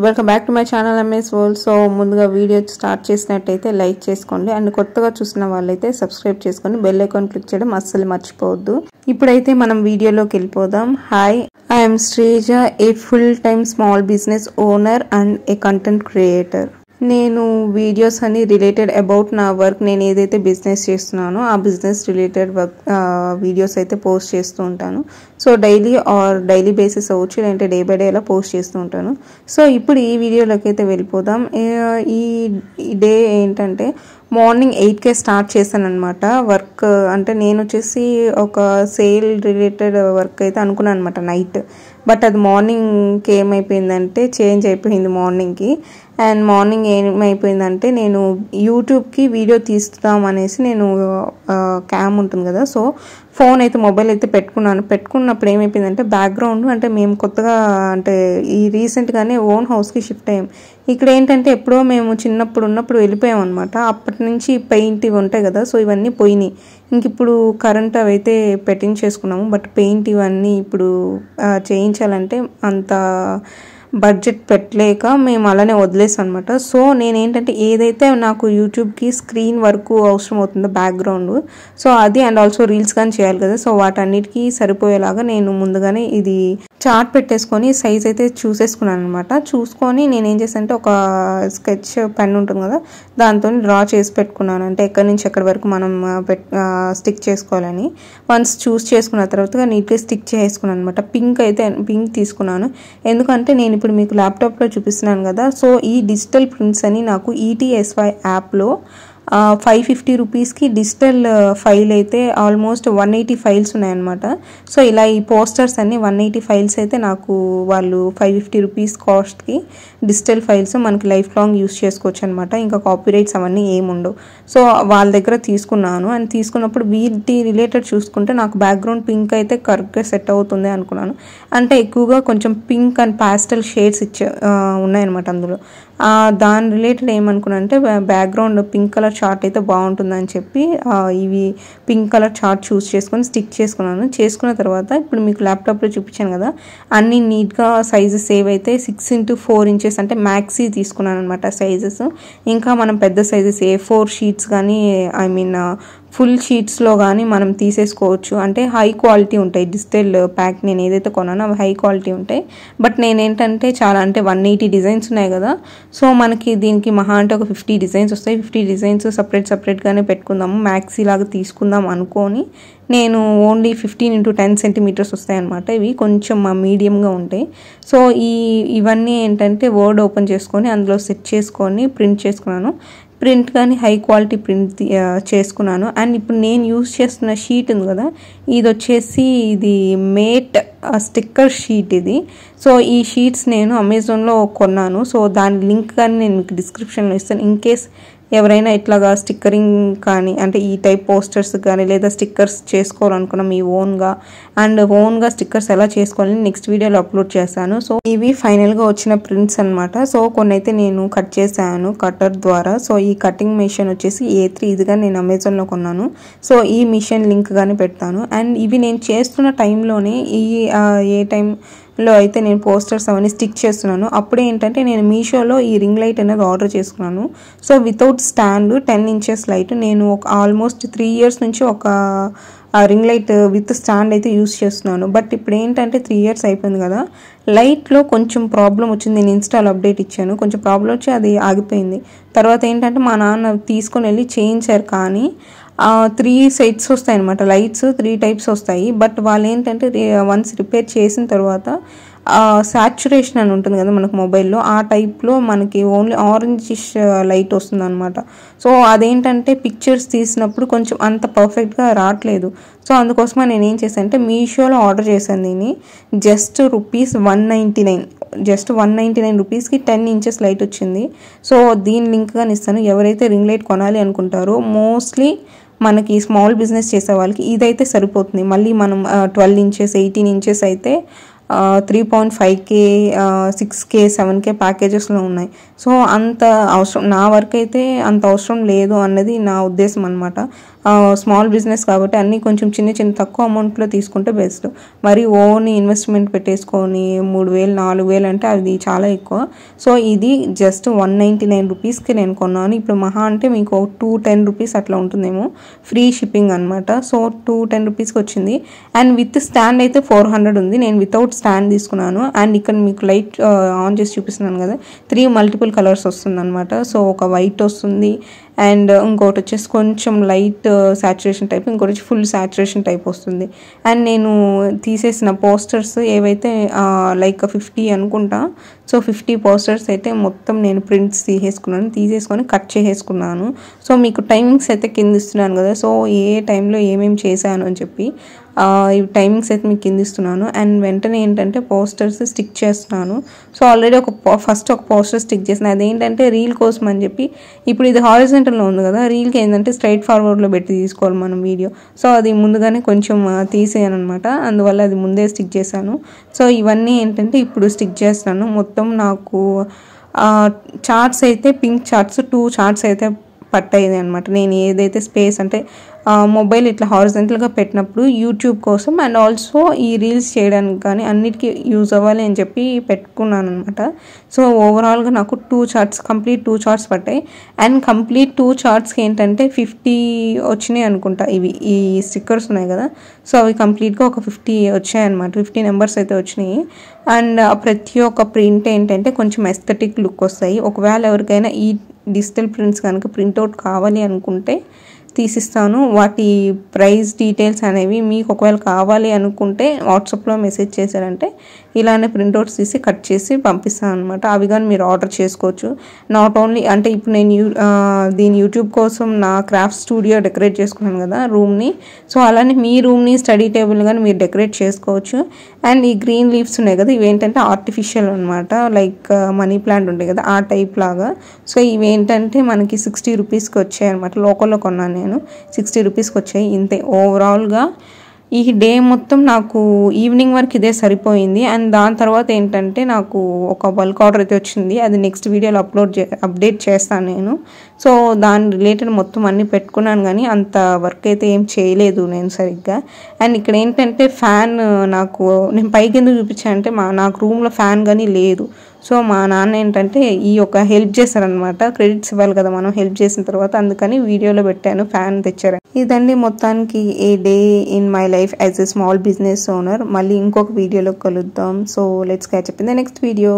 Welcome back to my channel MS world. So ముందుగా video start చేసినట్టయితే like చేసుకోండి and కొత్తగా చూసిన వాళ్ళైతే సబ్స్క్రైబ్ చేసుకొని బెల్ ఐకాన్ క్లిక్ చేయడం అస్సలు మర్చిపోవద్దు. ఇప్పుడైతే మనం వీడియోలోకి వెళ్ళిపోదాం. Hi, I'm Sreeja, A full time small business owner and A content creator. నేను వీడియోస్ అని రిలేటెడ్ అబౌట్ నా వర్క్, నేను ఏదైతే బిజినెస్ చేస్తున్నానో ఆ బిజినెస్ రిలేటెడ్ వర్క్ వీడియోస్ అయితే పోస్ట్ చేస్తూ ఉంటాను. సో డైలీ బేసిస్ అవ్వచ్చు, లేదంటే డే బై డే అలా పోస్ట్ చేస్తూ ఉంటాను. సో ఇప్పుడు ఈ వీడియోలోకి అయితే వెళ్ళిపోదాం. ఈ డే ఏంటంటే మార్నింగ్ 8కే స్టార్ట్ చేశాను అనమాట వర్క్. అంటే నేను వచ్చేసి ఒక సేల్ రిలేటెడ్ వర్క్ అయితే అనుకున్నాను అనమాట నైట్. బట్ అది మార్నింగ్కి ఏమైపోయిందంటే చేంజ్ అయిపోయింది మార్నింగ్కి. అండ్ మార్నింగ్ ఏమైపోయిందంటే నేను యూట్యూబ్కి వీడియో తీస్తాం అనేసి నేను క్యామ్ ఉంటుంది కదా, సో ఫోన్ అయితే మొబైల్ అయితే పెట్టుకున్నప్పుడు ఏమైపోయిందంటే బ్యాక్గ్రౌండ్, అంటే మేము కొత్తగా అంటే ఈ రీసెంట్గానే ఓన్ హౌస్కి షిఫ్ట్ అయ్యాం. ఇక్కడ ఏంటంటే ఎప్పుడో మేము చిన్నప్పుడు ఉన్నప్పుడు వెళ్ళిపోయాం అనమాట. అప్పటి నుంచి పెయింట్ ఇవి ఉంటాయి కదా, సో ఇవన్నీ పోయినాయి. ఇంక ఇప్పుడు కరెంట్ అవి అయితే పెట్టించేసుకున్నాము. బట్ పెయింట్ ఇవన్నీ ఇప్పుడు చేయించాలంటే అంత బడ్జెట్ పెట్టలేక మేము అలానే వదిలేసాం అనమాట. సో నేనేంటంటే ఏదైతే నాకు యూట్యూబ్కి స్క్రీన్ వరకు అవసరం అవుతుందో బ్యాక్గ్రౌండ్, సో అది అండ్ ఆల్సో రీల్స్ కానీ చేయాలి కదా, సో వాటన్నిటికీ సరిపోయేలాగా నేను ముందుగానే ఇది చార్ట్ పెట్టేసుకొని సైజ్ అయితే చూసేసుకున్నాను అనమాట. చూసుకొని నేనేం చేశానంటే ఒక స్కెచ్ పెన్ ఉంటుంది కదా, దాంతో డ్రా చేసి పెట్టుకున్నాను. అంటే ఎక్కడి నుంచి ఎక్కడి వరకు మనం స్టిక్ చేసుకోవాలని వన్స్ చూస్ చేసుకున్న తర్వాత నీట్గా స్టిక్ చేసుకున్నాను అనమాట. పింక్ తీసుకున్నాను. ఎందుకంటే నేను ఇప్పుడు మీకు ల్యాప్టాప్లో చూపిస్తున్నాను కదా, సో ఈ డిజిటల్ ప్రింట్స్ అని నాకు ETSY యాప్లో 550 రూపీస్కి డిజిటల్ ఫైల్ అయితే ఆల్మోస్ట్ 180 ఫైల్స్ ఉన్నాయన్నమాట. సో ఇలా ఈ పోస్టర్స్ అన్ని 180 ఫైల్స్ అయితే నాకు వాళ్ళు 550 రూపీస్ కాస్ట్కి డిజిటల్ ఫైల్స్ మనకి లైఫ్ లాంగ్ యూస్ చేసుకోవచ్చు అనమాట. ఇంకా కాపీరైట్స్ అవన్నీ ఏముండవు. సో వాళ్ళ దగ్గర తీసుకున్నాను. అండ్ తీసుకున్నప్పుడు వీటి రిలేటెడ్ చూసుకుంటే నాకు బ్యాక్గ్రౌండ్ పింక్ అయితే కరెక్ట్గా సెట్ అవుతుంది అనుకున్నాను. అంటే ఎక్కువగా కొంచెం పింక్ అండ్ పాస్టల్ షేడ్స్ ఉన్నాయన్నమాట అందులో. దాని రిలేటెడ్ ఏమనుకున్నా అంటే బ్యాక్గ్రౌండ్ పింక్ కలర్ చార్ట్ అయితే బాగుంటుందని చెప్పి ఇవి పింక్ కలర్ చార్ట్ చూస్ చేసుకొని స్టిక్ చేసుకున్నాను. చేసుకున్న తర్వాత ఇప్పుడు మీకు ల్యాప్టాప్లో చూపించాను కదా, అన్ని నీట్గా సైజెస్ ఏవైతే 6x4 ఇంచెస్ అంటే మ్యాక్సీ తీసుకున్నాను అనమాట సైజెస్. ఇంకా మనం పెద్ద సైజెస్ A4 షీట్స్ కానీ ఫుల్ షీట్స్లో కానీ మనం తీసేసుకోవచ్చు. అంటే హై క్వాలిటీ ఉంటాయి డిజిటల్ ప్యాక్. నేను ఏదైతే కొన్నానో అవి హై క్వాలిటీ ఉంటాయి. బట్ నేనేంటంటే చాలా అంటే 180 డిజైన్స్ ఉన్నాయి కదా, సో మనకి దీనికి మహా అంటే ఒక 50 డిజైన్స్ వస్తాయి. 50 డిజైన్స్ సపరేట్గానే పెట్టుకుందాము, మ్యాక్సీ లాగా తీసుకుందాం అనుకొని నేను ఓన్లీ 15x10 సెంటీమీటర్స్ వస్తాయి అనమాట. ఇవి కొంచెం మీడియంగా ఉంటాయి. సో ఇవన్నీ ఏంటంటే వర్డ్ ఓపెన్ చేసుకొని అందులో సెట్ చేసుకొని ప్రింట్ చేసుకున్నాను. ప్రింట్ కానీ హై క్వాలిటీ ప్రింట్ చేసుకున్నాను. అండ్ ఇప్పుడు నేను యూజ్ చేస్తున్న షీట్ ఉంది కదా, ఇది మేట్ స్టిక్కర్ షీట్ ఇది. సో ఈ షీట్స్ నేను అమెజాన్లో కొన్నాను. సో దాని లింక్ కానీ నేను మీకు డిస్క్రిప్షన్లో ఇస్తాను. ఇన్ కేస్ ఎవరైనా ఇట్లాగా స్టిక్కరింగ్ కానీ అంటే ఈ టైప్ పోస్టర్స్ కానీ లేదా స్టిక్కర్స్ చేసుకోవాలనుకున్నాం మీ ఓన్గా స్టిక్కర్స్ ఎలా చేసుకోవాలని నెక్స్ట్ వీడియోలో అప్లోడ్ చేశాను. సో ఇవి ఫైనల్గా వచ్చిన ప్రింట్స్ అనమాట. సో కొన్ని అయితే నేను కట్ చేశాను కటర్ ద్వారా. సో ఈ కటింగ్ మిషన్ వచ్చేసి A3, ఇదిగా నేను అమెజాన్లో కొన్నాను. సో ఈ మిషన్ లింక్ కానీ పెడతాను. అండ్ ఇవి నేను చేస్తున్న టైంలోనే ఏ టైంలో అయితే నేను పోస్టర్స్ అవన్నీ స్టిక్ చేస్తున్నాను, అప్పుడే ఏంటంటే నేను మీషోలో ఈ రింగ్ లైట్ అనేది ఆర్డర్ చేసుకున్నాను. So without stand 10 inches light నేను ఆల్మోస్ట్ 3 ఇయర్స్ నుంచి ఒక రింగ్ లైట్ విత్ స్టాండ్ అయితే యూస్ చేస్తున్నాను. బట్ ఇప్పుడు ఏంటంటే 3 ఇయర్స్ అయిపోయింది కదా, లైట్లో కొంచెం ప్రాబ్లం వచ్చింది. నేను ఇన్స్టాల్ అప్డేట్ ఇచ్చాను, కొంచెం ప్రాబ్లం వచ్చి అది ఆగిపోయింది. తర్వాత ఏంటంటే మా నాన్న తీసుకొని వెళ్ళి చేయించారు. కానీ 3 సెట్స్ వస్తాయి అనమాట, లైట్స్ 3 టైప్స్ వస్తాయి. బట్ వాళ్ళు ఏంటంటే వన్స్ రిపేర్ చేసిన తర్వాత సాచురేషన్ అని ఉంటుంది కదా మనకు మొబైల్లో, ఆ టైప్లో మనకి ఓన్లీ ఆరెంజిష్ లైట్ వస్తుంది అనమాట. సో అదేంటంటే పిక్చర్స్ తీసినప్పుడు కొంచెం అంత పర్ఫెక్ట్గా రావట్లేదు. సో అందుకోసమే నేను ఏం చేశాను అంటే మీషోలో ఆర్డర్ చేశాను దీన్ని. జస్ట్ ₹199, జస్ట్ 199 రూపీస్కి 10 ఇంచెస్ లైట్ వచ్చింది. సో దీని లింక్ కానీ ఇస్తాను. ఎవరైతే రింగ్ లైట్ కొనాలి అనుకుంటారో మోస్ట్లీ మనకి స్మాల్ బిజినెస్ చేసే వాళ్ళకి ఇదైతే సరిపోతుంది. మళ్ళీ మనం 12 ఇంచెస్ 18 ఇంచెస్ అయితే 3.5K 6K 7K ప్యాకేజెస్లో ఉన్నాయి. సో అంత అవసరం నా వరకు అయితే అంత అవసరం లేదు అన్నది నా ఉద్దేశం అనమాట. స్మాల్ బిజినెస్ కాబట్టి అన్నీ కొంచెం చిన్న చిన్న తక్కువ అమౌంట్లో తీసుకుంటే బెస్ట్. మరి ఓన్ ఇన్వెస్ట్మెంట్ పెట్టేసుకొని 3,000 4,000 అంటే అది చాలా ఎక్కువ. సో ఇది జస్ట్ 199 రూపీస్కి నేను కొన్నాను. ఇప్పుడు మహా అంటే మీకు 210 రూపీస్ అట్లా ఉంటుందేమో, ఫ్రీ షిప్పింగ్ అనమాట. సో 210 రూపీస్కి వచ్చింది. అండ్ విత్ స్టాండ్ అయితే 400 ఉంది. నేను వితౌట్ స్టాండ్ తీసుకున్నాను. అండ్ ఇక్కడ మీకు లైట్ ఆన్ చేసి చూపిస్తున్నాను కదా, 3 మల్టిపుల్ కలర్స్ వస్తుంది అనమాట. సో ఒక వైట్ వస్తుంది, అండ్ ఇంకోటి వచ్చేసి కొంచెం లైట్ సాచురేషన్ టైప్, ఇంకోటి వచ్చి ఫుల్ సాచురేషన్ టైప్ వస్తుంది. అండ్ నేను తీసేసిన పోస్టర్స్ ఏవైతే లైక్ 50 అనుకుంటా, సో 50 పోస్టర్స్ అయితే మొత్తం నేను ప్రింట్స్ తీసేసుకొని కట్ చేసేసుకున్నాను. సో మీకు టైమింగ్స్ అయితే కింద ఇస్తున్నాను కదా, సో ఏ టైంలో ఏమేమి చేశాను అని చెప్పి ఈ టైమింగ్స్ అయితే మీకు కింద ఇస్తున్నాను. అండ్ వెంటనే ఏంటంటే పోస్టర్స్ స్టిక్ చేస్తున్నాను. సో ఆల్రెడీ ఫస్ట్ ఒక పోస్టర్ స్టిక్ చేసిన, అదేంటంటే రీల్ కోసం అని చెప్పి. ఇప్పుడు ఇది హారిజంటల్లో ఉంది కదా, రీల్కి ఏంటంటే స్ట్రైట్ ఫార్వర్డ్లో పెట్టి తీసుకోవాలి మనం వీడియో. సో అది ముందుగానే కొంచెం తీసేయను అనమాట, అందువల్ల అది ముందే స్టిక్ చేశాను. సో ఇవన్నీ ఏంటంటే ఇప్పుడు స్టిక్ చేస్తాను. మొత్తం నాకు చార్ట్స్ అయితే పింక్ చార్ట్స్ 2 చార్ట్స్ అయితే పట్టాయి అనమాట. నేను ఏదైతే స్పేస్ అంటే మొబైల్ ఇట్లా హారిజంటల్గా పెట్టినప్పుడు యూట్యూబ్ కోసం అండ్ ఆల్సో ఈ రీల్స్ చేయడానికి కానీ అన్నిటికీ యూజ్ అవ్వాలి అని చెప్పి పెట్టుకున్నాను అనమాట. సో ఓవరాల్గా నాకు కంప్లీట్ 2 చార్ట్స్ పట్టాయి. అండ్ కంప్లీట్ 2 చార్ట్స్కి ఏంటంటే 50 వచ్చినాయి అనుకుంటా. ఈ స్టిక్కర్స్ ఉన్నాయి కదా, సో అవి కంప్లీట్గా ఒక 50 వచ్చాయి అనమాట. 50 నెంబర్స్ అయితే వచ్చినాయి. అండ్ ప్రతి ఒక్క ప్రింట్ ఏంటంటే కొంచెం ఎస్థెటిక్ లుక్ వస్తాయి. ఒకవేళ ఎవరికైనా ఈ డిజిటల్ ప్రింట్స్ కనుక ప్రింట్అవుట్ కావాలి అనుకుంటే తీసిస్తాను. వాటి ప్రైస్ డీటెయిల్స్ అనేవి మీకు ఒకవేళ కావాలి అనుకుంటే వాట్సాప్లో మెసేజ్ చేశారంటే ఇలానే ప్రింట్అవుట్స్ తీసి కట్ చేసి పంపిస్తాను అనమాట. అవి కానీ మీరు ఆర్డర్ చేసుకోవచ్చు. నాట్ ఓన్లీ అంటే ఇప్పుడు నేను దీని యూట్యూబ్ కోసం నా క్రాఫ్ట్ స్టూడియో డెకరేట్ చేసుకున్నాను కదా రూమ్ని, సో అలానే మీ రూమ్ని స్టడీ టేబుల్ కానీ మీరు డెకరేట్ చేసుకోవచ్చు. అండ్ ఈ గ్రీన్ లీవ్స్ ఉన్నాయి కదా, ఇవేంటంటే ఆర్టిఫిషియల్ అనమాట, లైక్ మనీ ప్లాంట్ ఉంటాయి కదా ఆ టైప్ లాగా. సో ఇవేంటంటే మనకి 60 రూపీస్కి వచ్చాయి అనమాట. లోకల్లో కొన్నాను నేను, 60 రూపీస్కి వచ్చాయి. ఇంతే ఓవరాల్గా ఈ డే మొత్తం నాకు ఈవినింగ్ వరకు ఇదే సరిపోయింది. అండ్ దాని తర్వాత ఏంటంటే నాకు ఒక బల్క్ ఆర్డర్ అయితే వచ్చింది. అది నెక్స్ట్ వీడియోలో అప్డేట్ చేస్తాను నేను. సో దాని రిలేటెడ్ మొత్తం అన్నీ పెట్టుకున్నాను, కానీ అంత వర్క్ అయితే ఏం చేయలేదు నేను సరిగ్గా. అండ్ ఇక్కడ ఏంటంటే ఫ్యాన్ నేను పైకి ఎందుకు చూపించానంటే నాకు రూమ్లో ఫ్యాన్ కానీ లేదు. సో మా నాన్న ఏంటంటే ఈ యొక్క హెల్ప్ చేశారనమాట, క్రెడిట్స్ ఇవ్వాలి కదా మనం హెల్ప్ చేసిన తర్వాత, అందుకని వీడియోలో పెట్టాను ఫ్యాన్ తెచ్చారు. ఇదండి మొత్తానికి a day in my life as a small business owner. మళ్ళీ ఇంకొక వీడియోలో కలుద్దాం. So let's catch up in the next video.